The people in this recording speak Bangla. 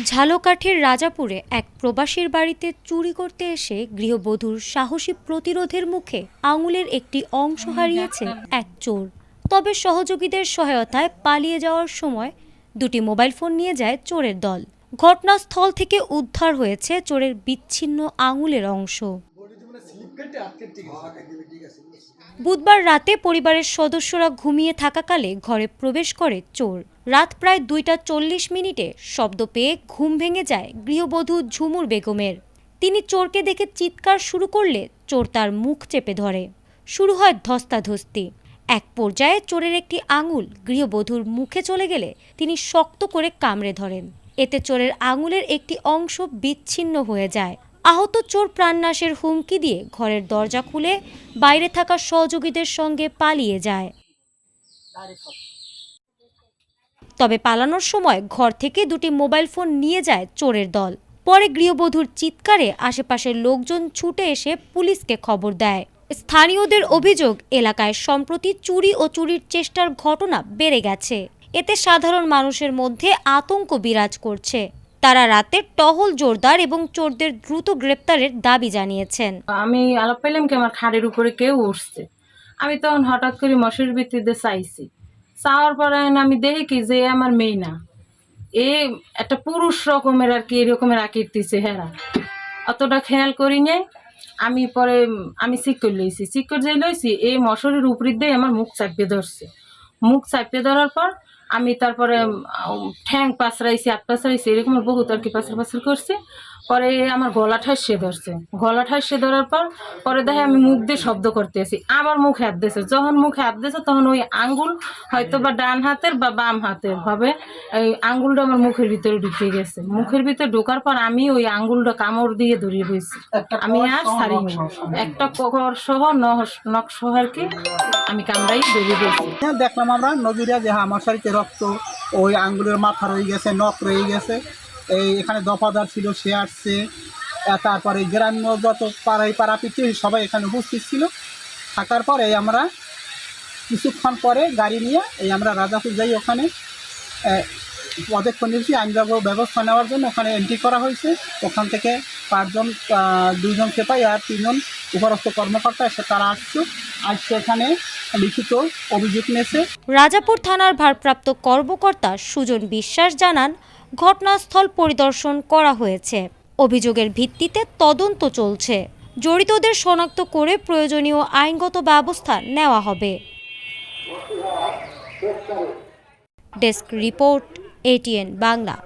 ঝালকাঠির রাজাপুরে এক প্রবাসীর বাড়িতে চুরি করতে এসে গৃহবধূর সাহসী প্রতিরোধের মুখে আঙুলের একটি অংশ হারিয়েছে এক চোর। তবে সহযোগীদের সহায়তায় পালিয়ে যাওয়ার সময় দুটি মোবাইল ফোন নিয়ে যায় চোরের দল। ঘটনাস্থল থেকে উদ্ধার হয়েছে চোরের বিচ্ছিন্ন আঙুলের অংশ। বুধবার রাতে পরিবারের সদস্যরা ঘুমিয়ে থাকাকালে ঘরে প্রবেশ করে চোর। রাত প্রায় 2টা 40 শব্দ পেয়ে ঘুম ভেঙে যায় গৃহবধূ ঝুমুর বেগমের। তিনি চোরকে দেখে চিৎকার শুরু করলে চোর তার মুখ চেপে ধরে। শুরু হয় ধস্তাধস্তি। এক পর্যায়ে চোরের একটি আঙুল গৃহবধূর মুখে চলে গেলে তিনি শক্ত করে কামড়ে ধরেন। এতে চোরের আঙুলের একটি অংশ বিচ্ছিন্ন হয়ে যায়। আহত চোর প্রাণনাশের হুমকি দিয়ে ঘরের দরজা খুলে বাইরে থাকা সহযোগীদের সঙ্গে পালিয়ে যায়। তবে পালানোর সময় ঘর থেকে দুটি মোবাইল ফোন নিয়ে যায় চোরের দল। পরে গৃহবধূর চিৎকারে আশেপাশের লোকজন ছুটে এসে পুলিশকে খবর দেয়। স্থানীয়দের অভিযোগ, এলাকায় সম্প্রতি চুরি ও চুরির চেষ্টার ঘটনা বেড়ে গেছে। এতে সাধারণ মানুষের মধ্যে আতঙ্ক বিরাজ করছে। তারা রাতে টহল জোরদার এবং চোরদের দ্রুত গ্রেপ্তারের দাবি জানিয়েছেন। আমি আলাপ পেলাম কি আমার খাটের উপরে কেউ উঠছে। আমি তখন হঠাৎ করে মশারির ভিত্তিতে চাইছি। চাওয়ার পরে আমি দেখি কি যে আমার মেয়ে না, এ একটা পুরুষ রকমের আর কি এরকমের আকৃতি চেহারা। অতটা খেয়াল করি নাই। আমি চিক করে লইছি। চিক করে যে লইছি এই মশারির উপর দিয়ে আমার মুখ চাপিয়ে ধরছে। মুখ চাপিয়ে ধরার পর আমি তারপরে ঠ্যাং পাঁচড়াইছি, হাত পাঁচড়াইছি, এরকম বহুত আর কি পাঁচড় করছি। পরে আমার গলা ঠাসিয়ে ধরছে। গলা ঠাসিয়ে ধরার পরে দেখে আমি মুখ দিয়ে শব্দ করতেছি, আবার মুখে হাত দিয়েছে। যখন মুখে হাত দিয়েছে তখন ওই আঙ্গুল হয়তো বা ডান হাতের বা বাম হাতের ভাবে এই আঙ্গুলটা আমার মুখের ভিতরে ঢুকে গেছে। মুখের ভিতরে ঢোকার পর আমি ওই আঙ্গুলটা কামড় দিয়ে ধরিয়ে রয়েছি। আমি আর ছাড়িনি। একটা ককর সহ নখ সহ আর কি আমি কামড়াই ধরিয়ে দিয়েছি। দেখলাম আমরা নদীরা যে মশারিতে রক্ত, ওই আঙ্গুলের মাথা রয়ে গেছে, নখ রয়ে গেছে। এই এখানে দফাদার ছিল, সে আসছে। তারপরে গ্রাম্য যত পাড়াপিটি সবাই এখানে উপস্থিত ছিল। থাকার পরে আমরা কিছুক্ষণ পরে গাড়ি নিয়ে আমরা রাজাপুর যাই। ওখানে পদক্ষেপ নিয়েছি আইনগত ব্যবস্থা নেওয়ার জন্য। ওখানে এন্ট্রি করা হয়েছে। ওখান থেকে 5জন, 2জন সেপাই আর 3জন উপরস্থ কর্মকর্তা এসে তারা আসছে এখানে লিখিত অভিযোগ নিয়েছে। রাজাপুর থানার ভারপ্রাপ্ত কর্মকর্তা সুজন বিশ্বাস জানান, ঘটনাস্থল পরিদর্শন করা হয়েছে। অভিযোগের ভিত্তিতে তদন্ত চলছে। জড়িতদের শনাক্ত করে প্রয়োজনীয় আইনগত ব্যবস্থা নেওয়া হবে। Desk report, ATN Bangla.